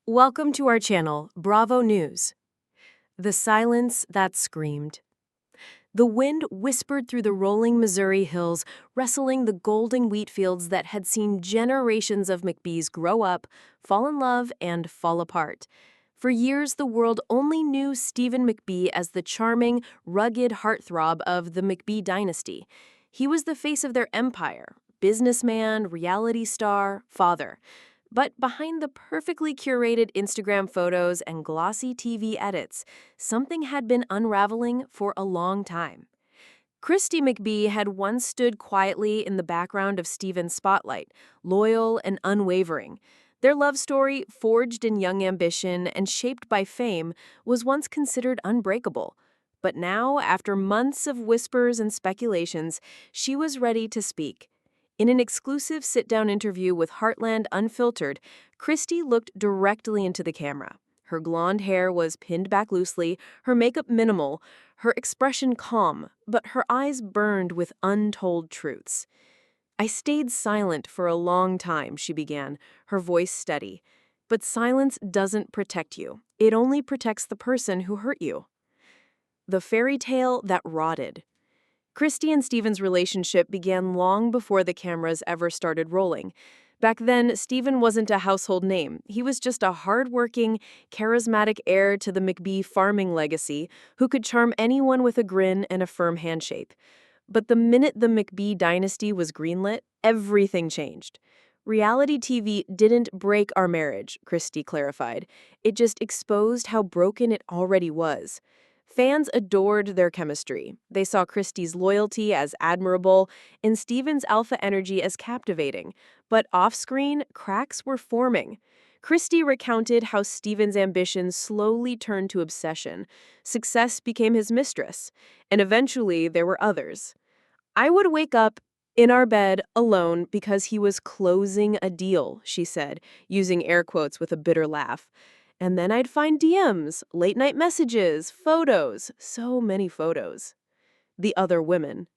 Welcome to our channel, Bravo News. The silence that screamed. The wind whispered through the rolling Missouri hills, rustling the golden wheat fields that had seen generations of McBees grow up, fall in love, and fall apart. For years, the world only knew Stephen McBee as the charming, rugged heartthrob of the McBee Dynasty. He was the face of their empire, businessman, reality star, father. But behind the perfectly curated Instagram photos and glossy TV edits, something had been unraveling for a long time. Kristi McBee had once stood quietly in the background of Stephen's spotlight, loyal and unwavering. Their love story, forged in young ambition and shaped by fame, was once considered unbreakable. But now, after months of whispers and speculations, she was ready to speak. In an exclusive sit-down interview with Heartland Unfiltered, Kristi looked directly into the camera. Her blonde hair was pinned back loosely, her makeup minimal, her expression calm, but her eyes burned with untold truths. "I stayed silent for a long time," she began, her voice steady. "But silence doesn't protect you. It only protects the person who hurt you." The fairy tale that rotted. Kristi and Stephen's relationship began long before the cameras ever started rolling. Back then, Stephen wasn't a household name. He was just a hardworking, charismatic heir to the McBee farming legacy who could charm anyone with a grin and a firm handshake. But the minute the McBee dynasty was greenlit, everything changed. Reality TV didn't break our marriage, Kristi clarified. It just exposed how broken it already was. Fans adored their chemistry. They saw Kristi's loyalty as admirable and Stephen's alpha energy as captivating. But off-screen, cracks were forming. Kristi recounted how Stephen's ambitions slowly turned to obsession. Success became his mistress, and eventually there were others. "I would wake up in our bed alone because he was closing a deal," she said, using air quotes with a bitter laugh. "And then I'd find DMs, late-night messages, photos, so many photos." The other women.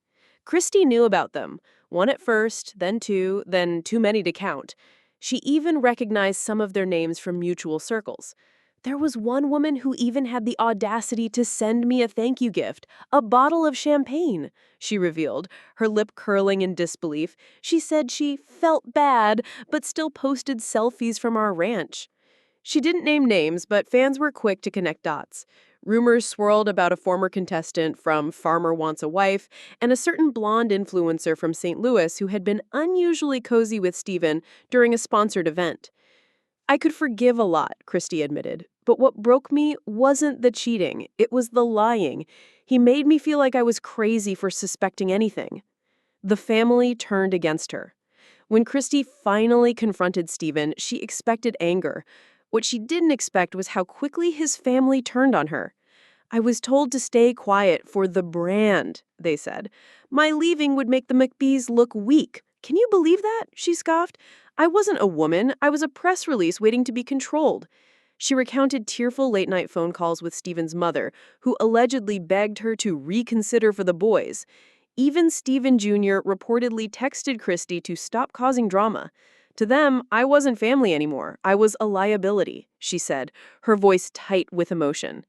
Kristi knew about them. One at first, then two, then too many to count. She even recognized some of their names from mutual circles. "There was one woman who even had the audacity to send me a thank you gift, a bottle of champagne," she revealed, her lip curling in disbelief. She said she felt bad, but still posted selfies from our ranch. She didn't name names, but fans were quick to connect dots. Rumors swirled about a former contestant from Farmer Wants a Wife and a certain blonde influencer from St. Louis who had been unusually cozy with Stephen during a sponsored event. "I could forgive a lot," Kristi admitted, "but what broke me wasn't the cheating, it was the lying. He made me feel like I was crazy for suspecting anything." The family turned against her. When Kristi finally confronted Stephen, she expected anger. What she didn't expect was how quickly his family turned on her. "I was told to stay quiet for the brand," they said. "My leaving would make the McBees look weak. Can you believe that?" she scoffed. "I wasn't a woman. I was a press release waiting to be controlled." She recounted tearful late-night phone calls with Stephen's mother, who allegedly begged her to reconsider for the boys. Even Stephen Jr. reportedly texted Kristi to stop causing drama. "To them, I wasn't family anymore. I was a liability," she said, her voice tight with emotion.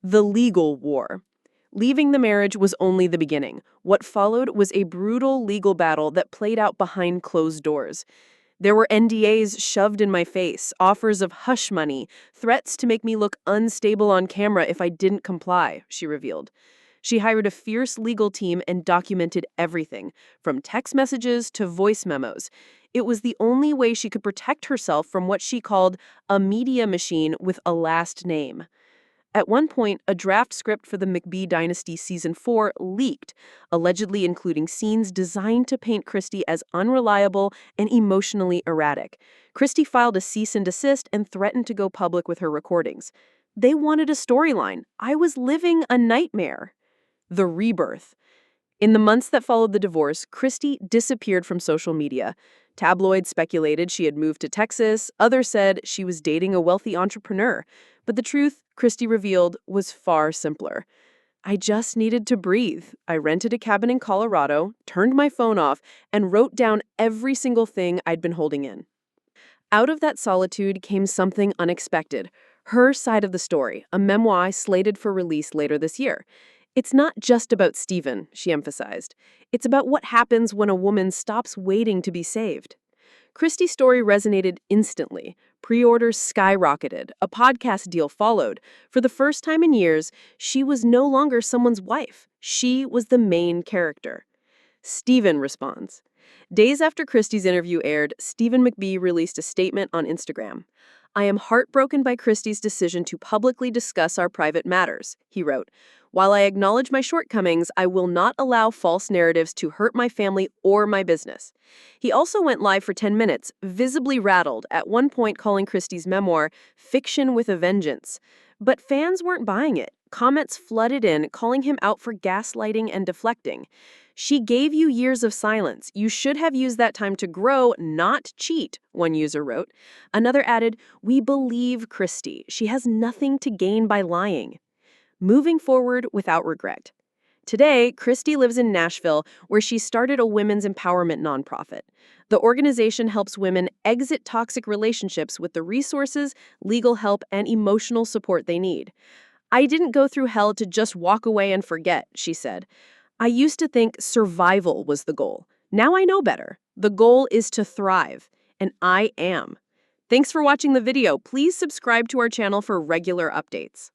The legal war. Leaving the marriage was only the beginning. What followed was a brutal legal battle that played out behind closed doors. "There were NDAs shoved in my face, offers of hush money, threats to make me look unstable on camera if I didn't comply," she revealed. She hired a fierce legal team and documented everything, from text messages to voice memos. It was the only way she could protect herself from what she called a media machine with a last name. At one point, a draft script for the McBee Dynasty Season 4 leaked, allegedly including scenes designed to paint Kristi as unreliable and emotionally erratic. Kristi filed a cease and desist and threatened to go public with her recordings. They wanted a storyline. I was living a nightmare. The rebirth. In the months that followed the divorce, Kristi disappeared from social media. Tabloids speculated she had moved to Texas. Others said she was dating a wealthy entrepreneur. But the truth, Kristi revealed, was far simpler. "I just needed to breathe. I rented a cabin in Colorado, turned my phone off, and wrote down every single thing I'd been holding in." Out of that solitude came something unexpected. Her side of the story, a memoir slated for release later this year. It's not just about Stephen, she emphasized. It's about what happens when a woman stops waiting to be saved. Kristi's story resonated instantly. Pre-orders skyrocketed. A podcast deal followed. For the first time in years, she was no longer someone's wife. She was the main character. Stephen responds. Days after Kristi's interview aired, Stephen McBee released a statement on Instagram. I am heartbroken by Kristi's decision to publicly discuss our private matters, he wrote. While I acknowledge my shortcomings, I will not allow false narratives to hurt my family or my business. He also went live for 10 minutes, visibly rattled, at one point calling Kristi's memoir fiction with a vengeance. But fans weren't buying it. Comments flooded in, calling him out for gaslighting and deflecting. She gave you years of silence. You should have used that time to grow, not cheat, one user wrote. Another added, we believe Kristi. She has nothing to gain by lying. Moving forward without regret. Today, Kristi lives in Nashville, where she started a women's empowerment nonprofit. The organization helps women exit toxic relationships with the resources, legal help, and emotional support they need. I didn't go through hell to just walk away and forget, she said. I used to think survival was the goal. Now I know better. The goal is to thrive, and I am. Thanks for watching the video. Please subscribe to our channel for regular updates.